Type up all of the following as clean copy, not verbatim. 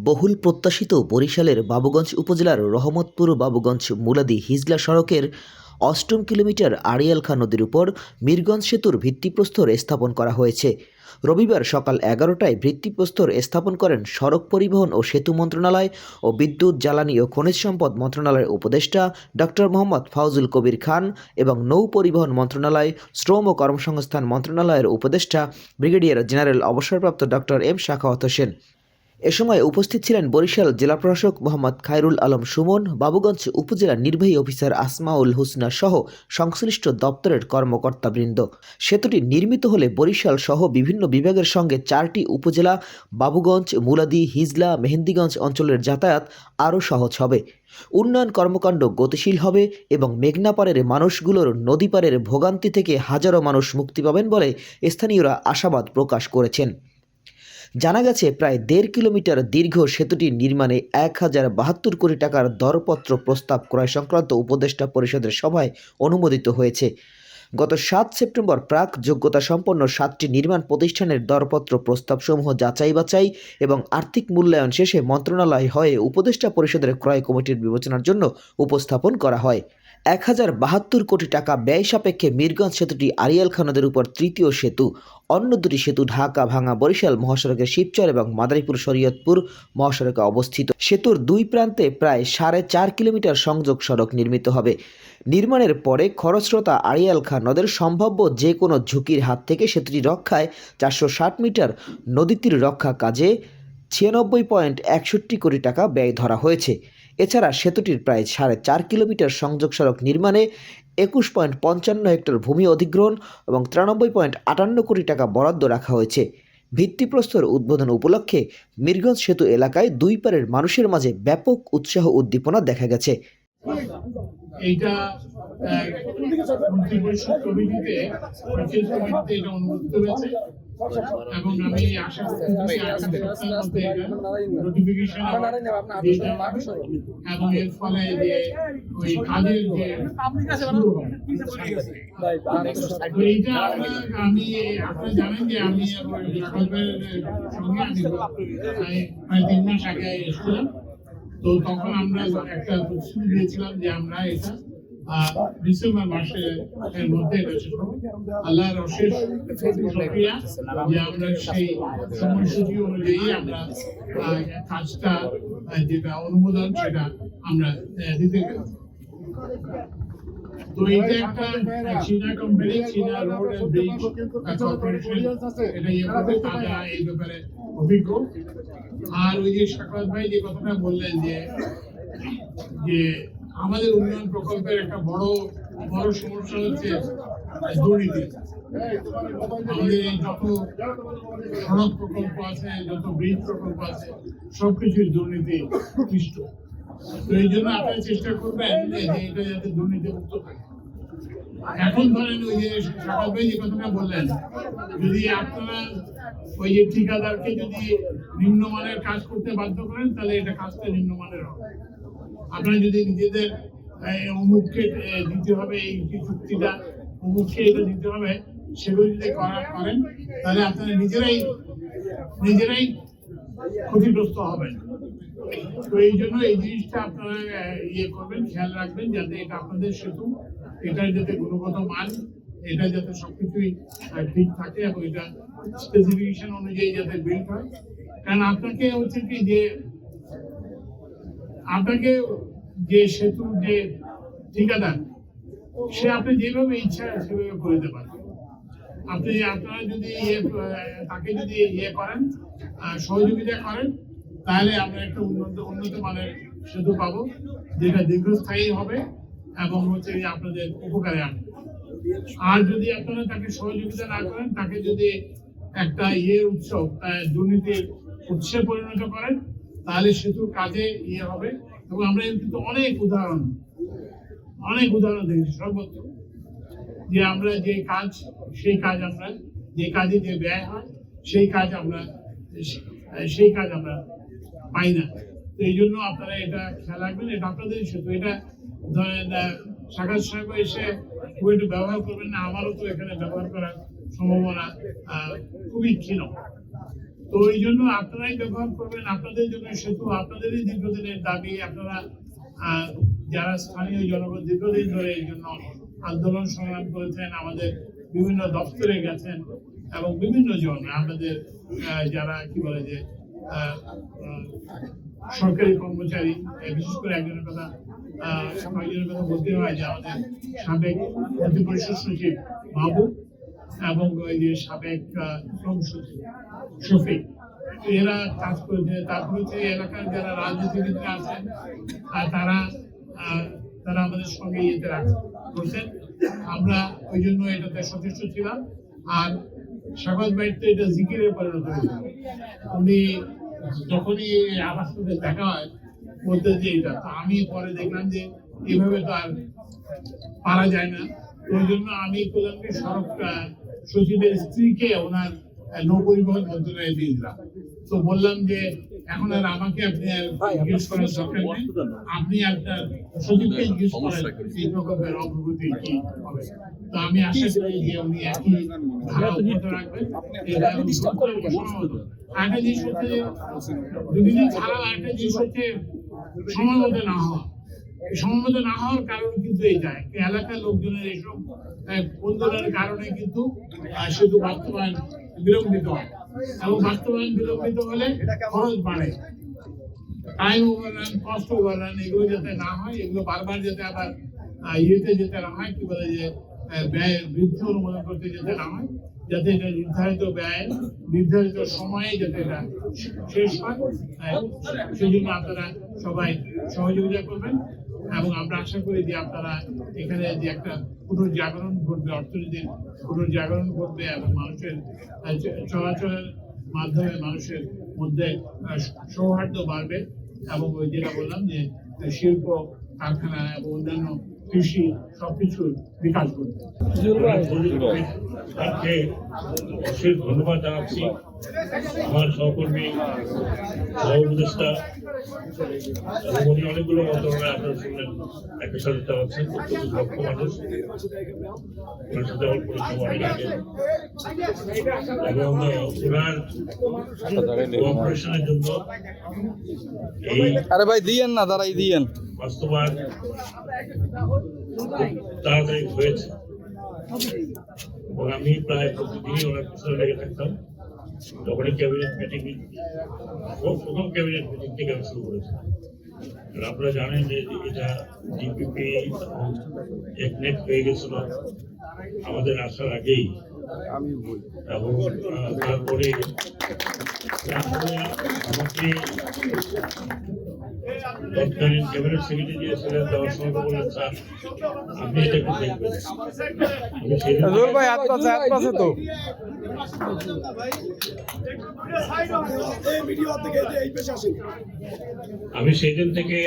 বহুল প্রত্যাশিত বরিশালের বাবুগঞ্জ উপজেলার রহমতপুর বাবুগঞ্জ মুলাদি হিজলা সড়কের ৮ম কিলোমিটার আড়িয়াল খাঁ নদীর উপর মিরগঞ্জ সেতুর ভিত্তিপ্রস্তর স্থাপন করা হয়েছে। রবিবার সকাল ১১টায় ভিত্তিপ্রস্তর স্থাপন করেন সড়ক পরিবহন ও সেতু মন্ত্রণালয় ও বিদ্যুৎ, জ্বালানি ও খনিজ সম্পদ মন্ত্রণালয়ের উপদেষ্টা ডক্টর মোহাম্মদ ফাউজুল কবির খান এবং নৌ পরিবহন মন্ত্রণালয়, শ্রম ও কর্মসংস্থান মন্ত্রণালয়ের উপদেষ্টা ব্রিগেডিয়ার জেনারেল অবসরপ্রাপ্ত ডক্টর এম শাখাওয়াত হোসেন। এ সময় উপস্থিত ছিলেন বরিশাল জেলা প্রশাসক মোহাম্মদ খায়রুল আলম সুমন, বাবুগঞ্জ উপজেলা নির্বাহী অফিসার আসমাউল হুসনা সহ সংশ্লিষ্ট দপ্তরের কর্মকর্তাবৃন্দ। সেতুটি নির্মিত হলে বরিশাল সহ বিভিন্ন বিভাগের সঙ্গে 4টি উপজেলা বাবুগঞ্জ, মুলাদি, হিজলা, মেহেন্দিগঞ্জ অঞ্চলের যাতায়াত আরও সহজ হবে। উন্নয়ন কর্মকাণ্ড গতিশীল হবে এবং মেঘনা পাড়ের মানুষগুলোর নদী পাড়ের ভোগান্তি থেকে হাজারো মানুষ মুক্তি পাবেন বলে স্থানীয়রা আশাবাদ প্রকাশ করেছেন। জানা গেছে, প্রায় 1.5 কিলোমিটার দীর্ঘ সেতুটি নির্মাণে 1072 কোটি টাকার দরপত্র প্রস্তাব ক্রয় সংক্রান্ত উপদেষ্টা পরিষদের সভায় অনুমোদিত হয়েছে। গত 7 সেপ্টেম্বর প্রাক যোগ্যতা সম্পন্ন 7টি নির্মাণ প্রতিষ্ঠানের দরপত্র প্রস্তাবসমূহ যাচাই বাছাই এবং আর্থিক মূল্যায়ন শেষে মন্ত্রণালয় হয়ে উপদেষ্টা পরিষদের ক্রয় কমিটির বিবেচনার জন্য উপস্থাপন করা হয়। 1072 কোটি টাকা ব্যয় সাপেক্ষে মিরগঞ্জ সেতুটি আড়িয়াল খাঁ নদের উপর তৃতীয় সেতু। অন্য দুটি সেতু ঢাকা ভাঙা বরিশাল মহাসড়কের শিবচর এবং মাদারীপুর শরীয়তপুর মহাসড়কে অবস্থিত। সেতুর দুই প্রান্তে প্রায় 4.5 কিলোমিটার সংযোগ সড়ক নির্মিত হবে। নির্মাণের পরে খরস্রোতা আড়িয়াল খাঁ নদের সম্ভাব্য যে কোনো ঝুঁকির হাত থেকে সেতুটি রক্ষায় 460 মিটার নদীতীর রক্ষা কাজে 96.61 কোটি টাকা ব্যয় ধরা হয়েছে। এছাড়া সেতুটির প্রায় 4.5 কিলোমিটার সংযোগ সড়ক নির্মাণে 21.55 হেক্টর ভূমি অধিগ্রহণ এবং 93.58 কোটি টাকা বরাদ্দ রাখা হয়েছে। ভিত্তিপ্রস্তর উদ্বোধন উপলক্ষে মিরগঞ্জ সেতু এলাকায় দুই পারের মানুষের মাঝে ব্যাপক উৎসাহ উদ্দীপনা দেখা গেছে। এইটা মন্ত্রিপরিষদ কমিটিতে এটা অনুমোদিত হয়েছে এবং আমি আশা করছি নোটিফিকেশন এবং এর ফলে যে ওই কাজের যে এইটা আমি আপনারা জানেন যে আমি সরকারের সঙ্গে আমি প্রায় 3 মাস আগে এসেছিলাম। তো তখন আমরা একটা প্রতিশ্রুতি দিয়েছিলাম যে আমরা এটা ডিসেম্বর মাসের মধ্যে এটা শেষ করব। আল্লাহর অশেষ শুকরিয়া যে আমরা সেই সময়সূচি অনুযায়ী আমরা কাজটা যেটা অনুমোদন সেটা আমরা দিতে পেরেছি। তো এটা একটা চীনা কোম্পানি, চীনা রোড এন্ড ব্রিজ কর্পোরেশন, এটা তারা এই ব্যাপারে অভিজ্ঞ। আর ওই যে শাখাওয়াত ভাই যে কথাটা বললেন যে আমাদের উন্নয়ন প্রকল্পের একটা বড় সমস্যা হচ্ছে দুর্নীতি। আমাদের যত সড়ক প্রকল্প আছে, যত ব্রিজ প্রকল্প আছে, সবকিছুই দুর্নীতি ক্লিষ্ট। তো এই জন্য আপনারা চেষ্টা করবেন যে এটা যাতে দুর্নীতি মুক্ত থাকে। এখন ধরেন ওই যে শাখাওয়াত ভাই যে কথাটা বললেন, যদি আপনারা ওই যে ঠিকাদারকে যদি নিম্নমানের কাজ করতে বাধ্য করেন তাহলে এটা কাজটা নিম্নমানের হবে। আপনারা যদি নিজেদের অমুককে দিতে হবে এই চুক্তিটা, অমুককে এটা দিতে হবে, সেগুলো যদি করেন তাহলে আপনারা নিজেরাই ক্ষতিগ্রস্ত হবেন। তো এই জন্য এই জিনিসটা আপনারা করবেন, খেয়াল রাখবেন যাতে এটা আপনাদের সেতু, এটার যাতে গুণগত মান, এটা যাতে সবকিছুই ঠিক থাকে এবং এটা স্পেসিফিকেশন অনুযায়ী যাতে বিল্ড হয়। কারণ আপনাকে হচ্ছে কি যে আপনাকে যে সেতুর যে ঠিকাদার, সে আপনি যেভাবে ইচ্ছা সেভাবে করে দিতে পারেন। আপনারা যদি তাকে যদি করেন, সহযোগিতা করেন, তাহলে আমরা একটা উন্নত মানের সেতু পাবো, যেটা দীর্ঘস্থায়ী হবে এবং হচ্ছে আপনাদের উপকারে আসবে। আর যদি আপনারা তাকে সহযোগিতা না করেন, তাকে যদি একটা উৎসব দুর্নীতির উৎসে পরিণত করেন, তাহলে সেতুর কাজে হবে। এবং আমরা কিন্তু অনেক উদাহরণ দেখেছি সর্বত্র, যে আমরা যে কাজ, সেই কাজ আমরা যে কাজে যে ব্যয় হয় সেই কাজ আমরা পাই না। তো এই জন্য আপনারা এটা খেয়াল রাখবেন, এটা আপনাদের সেতু। এটা ধরেন শাখাত সাহেব এসে খুব একটু ব্যবহার করবেন না, আমারও তো এখানে ব্যবহার করার সম্ভাবনা খুবই ক্ষীণ। তো ওই জন্য আপনারাই ব্যবহার করবেন, আপনাদের জন্য সেতু, আপনাদেরই দীর্ঘদিনের দাবি। আপনারা যারা স্থানীয় জনগণ দীর্ঘদিন ধরে এই জন্য আন্দোলন সংগ্রাম করেছেন, আমাদের বিভিন্ন দপ্তরে গেছেন এবং বিভিন্ন জন আমাদের যারা কি বলে যে সরকারি কর্মচারী, বিশেষ করে একজনের কথা বলতে হয় যে আমাদের সাবেক মন্ত্রী পরিষদ সচিব মাহবুব এবং ওই যে সাবেক শ্রম সচিব শফিক, এরা কাজ করেছে। তারপরে হচ্ছে এলাকার যারা রাজনীতিবিদরা আছেন তারা তারা আমাদের সঙ্গে ইয়েতে করছেন। আমরা ওই জন্য এটাতে সচেষ্ট ছিলাম। আর স্বাগত ভাইতে এটা জিকিরে পরিণত হয়েছে। উনি যখনই আমার সাথে দেখা হয় বলতে যে এটা, তো আমি পরে দেখলাম যে এইভাবে তো আর পারা যায় না। ওই জন্য আমি করলাম কি সড়ক সচিবের স্ত্রীকে ওনার নৌ পরিবহন মন্ত্রণালয়ে দিয়ে দিলাম। তো বললাম যে এখন আর আমাকে আপনি আর জিজ্ঞেস করার দরকার নেই, আপনি আপনার সচিবকে জিজ্ঞেস করেন এই প্রকল্পের অগ্রগতি কি হবে। তো আমি আশা করি যে উনি একই ধারা অব্যাহত রাখবেন। আরেকটা জিনিস হচ্ছে যে দুদিন ছাড়াও আরেকটা জিনিস হচ্ছে সময় মতো না হওয়া। সময় মতো না হওয়ার কারণ কিন্তু এইটা, এলাকার লোকজনের এইসব আন্দোলনের কারণে কিন্তু সেতু বাস্তবায়ন বিলম্বিত হয় এবং বাস্তবায়ন বিলম্বিত হলে খরচ বাড়ে, টাইম ওভাররান, কস্ট ওভাররান, এগুলো যাতে না হয়, এগুলো বারবার যাতে আবার ইয়েতে যেতে না হয়, কি বলে যে ব্যয় বৃদ্ধি অনুমোদন করতে যেতে না হয়, যাতে এটা নির্ধারিত ব্যয় নির্ধারিত সময়ে যাতে এটা শেষ হয়, সেই জন্য আপনারা সবাই সহযোগিতা করবেন। এবং আমরা আশা করি যে আপনারা এখানে যে একটা পুনর্জাগরণ ঘটবে, অর্থনীতির পুনর্জাগরণ ঘটবে এবং মানুষের চলাচলের মাধ্যমে মানুষের মধ্যে সৌহার্দ্য বাড়বে এবং ওই যেটা বললাম যে শিল্প কারখানা এবং অন্যান্য কৃষি সবকিছুর বিকাশ করবে। অশেষ ধন্যবাদ জানাচ্ছি আমার সহকর্মী সহ উপদেষ্টা উনি অনেকগুলো মন্ত্রণালয় আপনার শুনলেন একটা সাথে চালাচ্ছেন, অত্যন্ত দক্ষ মানুষ, ওনার সাথে আমার পরিচয় অনেক আগে এবং ওনার কোঅপারেশনের জন্য এই আরে ভাই দিয়েন না, দাঁড়াই দিয়েন বাস্তবায়ন তাড়াতাড়ি হয়েছে এবং আমি প্রায় প্রতিদিনই ওনার পিছনে লেগে থাকতাম। যখনই ক্যাবিনেট মিটিং, প্রথম ক্যাবিনেট মিটিং থেকে আমি শুরু করেছি। আপনারা জানেন যে এটা ডিপিপি একনেট হয়ে গেছিল আমাদের আসার আগেই এবং তারপরে আমাকে তৎকালীন ক্যাবিনেট সেক্রেটারি দিয়েছিলেন, দেওয়ার সময় বললেন স্যার আপনি এটা একটু দেখবেন। আমি সেদিন থেকে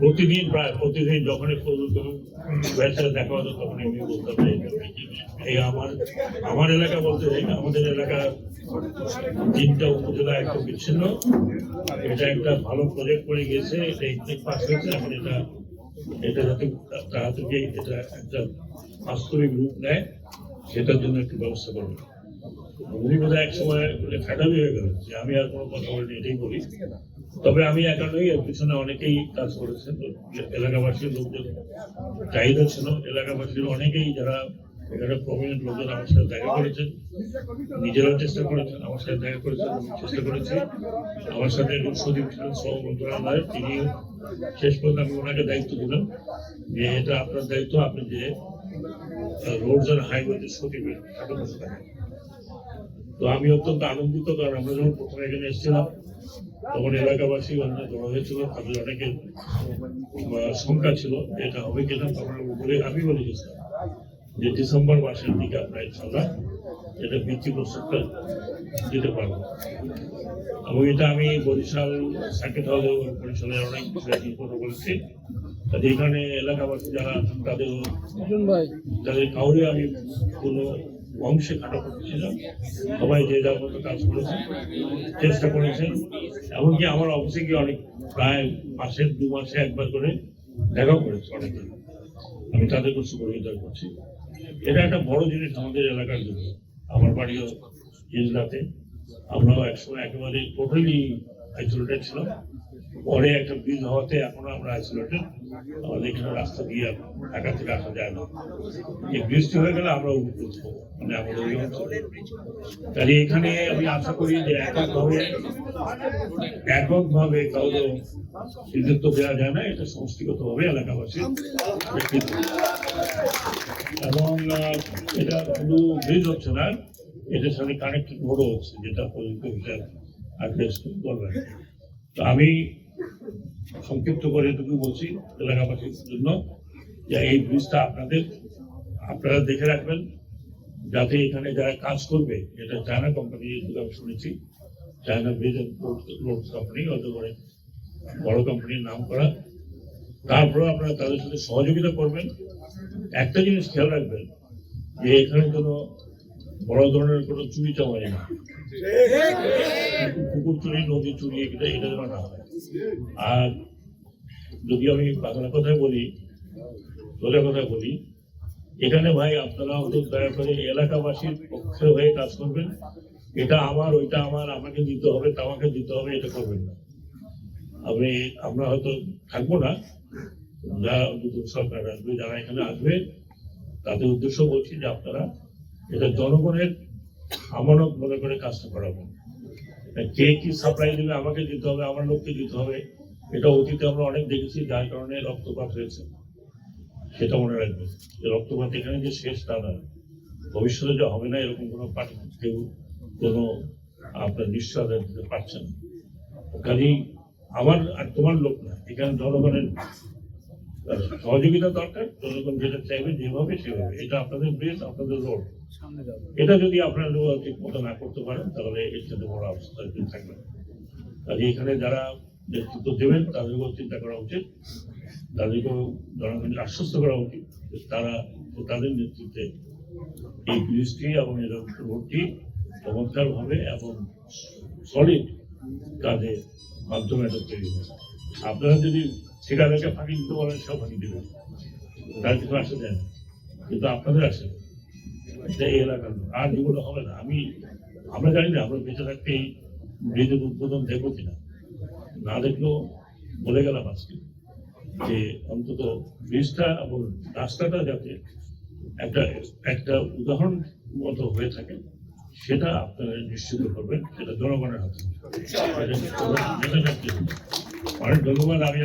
প্রতিদিন প্রায় প্রতিদিন যখনই ব্যবসায় দেখা হতো তখন আমি বলতাম এই আমার এলাকা বলতে আমাদের এলাকা 3টা উপজেলা একদম বিচ্ছিন্ন, এটা একটা ভালো প্রজেক্ট করে গেছে, এটা ইলেকট্রিক পাস হয়েছে, এখন এটা যাতে তাড়াতাড়ি এটা একটা বাস্তবিক রূপ নেয় সেটার জন্য একটু ব্যবস্থা করবে। উনি বোধ হয় এক সময় ফ্যাটালি হয়ে গেল যে আমি আর কোনো কথা বলিনি, এটাই বলি। তবে আমি একা নই, এর পিছনে অনেকেই কাজ করেছেন, এলাকাবাসীর লোকজন চাহিদা ছিল, এলাকাবাসীর অনেকেই যারা এখানে প্রমিনেন্ট লোকজন আমার সাথে দেখা করেছেন, নিজেরাও চেষ্টা করেছেন, আমার সাথে দেখা করেছেন, চেষ্টা করেছি। আমার সাথে সচিব ছিলেন শ্রম মন্ত্রণালয়ের, তিনি শেষ পর্যন্ত আমি ওনাকে দায়িত্ব দিলাম যে এটা আপনার দায়িত্ব, আপনি যে রোডস অ্যান্ড হাইওয়েতে সচিবের সাথে বসে থাকেন। তো আমি অত্যন্ত আনন্দিত, কারণ আমরা যখন প্রথমে এখানে এসেছিলাম তখন এলাকাবাসী অনেক জড়ো হয়েছিল, তাদের অনেকের শঙ্কা ছিল এটা হবে কিনা। তখন আমি বলে গেছিলাম যে ডিসেম্বর মাসের দিকে আমরা ইনশাল্লাহ এটা ভিত্তিপ্রস্তরটা দিতে পারবো। এবং এটা আমি বরিশাল সার্কিট হাউসে বরিশালের অনেক বিষয়ে কথা বলেছি। এখানে এলাকাবাসী যারা তাদের কাউরে আমি কোনো অংশে খাটো করতেছিলাম, সবাই যে যার মতো কাজ করেছেন, চেষ্টা করেছেন। এমনকি আমার অফিসে গিয়ে অনেক প্রায় মাসের 2 মাসে একবার করে দেখাও করেছে অনেকে, আমি তাদেরকে সুপরিচিত করছি। এটা একটা বড় জিনিস আমাদের এলাকার জন্য। আমার বাড়িও হিজলাতে, আমরাও একসময় একেবারে টোটালি আইসোলেটেড ছিলাম, পরে একটা ব্রিজ হওয়াতে এখনো আমরা আইসোলেটেড। আমাদের এখানে রাস্তা দিয়ে ঢাকা থেকে আসা যায় না। এই বৃষ্টি হয়ে গেলে আমরা উপকৃত হবো, মানে আমাদের এই অঞ্চলে। তাহলে এখানে আমি আশা করি যে এককভাবে কাউকে সিদ্ধান্ত দেওয়া যায় না, এটা সমষ্টিগতভাবে এলাকাবাসীর ব্যক্তিত্ব। এবং এটা শুধু ব্রিজ হচ্ছে না, এটার সাথে কানেক্টেড রোডও হচ্ছে, যেটা প্রযুক্তি হিসাবে অ্যাড্রেস করবেন। তো আমি সংক্ষিপ্ত করে এটুকু বলছি এলাকাবাসীর জন্য যে এই ব্রিজটা আপনারা দেখে রাখবেন, যাতে এখানে যারা কাজ করবে, এটা চায়না কোম্পানি, আমি শুনেছি চায়না ব্রিজ রোড কোম্পানি, অত করে বড় কোম্পানির নাম করা। তারপরে আপনারা তাদের সাথে সহযোগিতা করবেন। একটা জিনিস খেয়াল রাখবেন যে এখানে কোনো বড় ধরনের কোনো চুরি চামারি না, পুকুর চুরি, নদী চুরি, এটা যেন না হয়। আর যদি আমি বাংলা কথায় বলি, সোজা কথায় বলি, এখানে ভাই আপনারা দয়া করে এলাকাবাসীর পক্ষে হয়ে কাজ করবেন। এটা আমার, ওইটা আমার, আমাকে দিতে হবে, তামাকে দিতে হবে, এটা করবেন না। আমরা হয়তো থাকবো না, যারা নতুন সরকার আসবে, যারা এখানে আসবে, তাদের উদ্দেশ্য বলছি যে আপনারা এটা জনগণের আমানত মনে করে কাজটা করাবেন। কে কি সাপ্লাই দেবে, আমাকে দিতে হবে, আমার লোককে দিতে হবে, এটা অতীতে আমরা অনেক দেখেছি, যার কারণে রক্তপাত হয়েছে। সেটা মনে রাখবেন যে রক্তপাত এখানে যে শেষ তা না, ভবিষ্যতে যে হবে না এরকম কোনো পার্টি কেউ কোনো আপনার নিশ্চয়তা দিতে পারছে না। কাজেই আমার আর তোমার লোক না, এখানে জনগণের সহযোগিতা দরকার। জনগণ যেটা চাইবে যেভাবে সেভাবে, এটা আপনাদের ব্রিজ, আপনাদের রোড, এটা যদি আপনারা ঠিক মতো না করতে পারেন তাহলে এর সাথে বড় অবস্থা থাকবে। কাজে এখানে যারা নেতৃত্ব দেবেন তাদেরকেও চিন্তা করা উচিত, তাদেরকেও জনগণকে আশ্বস্ত করা উচিত তারা তাদের নেতৃত্বে এই ব্রিজটি এবং এই রোডটি চমৎকার ভাবে এবং সলিড কাজের মাধ্যমে এটা তৈরি হবে। আপনারা যদি ঠিকাদারকে ফাঁকি দিতে বলেন, সব ফাঁকি দেবেন, তার কিছু আসে যায় না, কিন্তু আপনাদের আসে এই এলাকার আর যেগুলো হবে না। আমরা জানি না আমরা বেঁচে থাকতে এই ব্রিজের উদ্বোধন দেখবো কিনা, না দেখলেও বলে গেলাম আজকে যে অন্তত ব্রিজটা এবং রাস্তাটা যাতে একটা উদাহরণ মতো হয়ে থাকে, সেটা আপনারা নিশ্চিত করবেন, সেটা জনগণের হাতে। অনেক ধন্যবাদ। আমি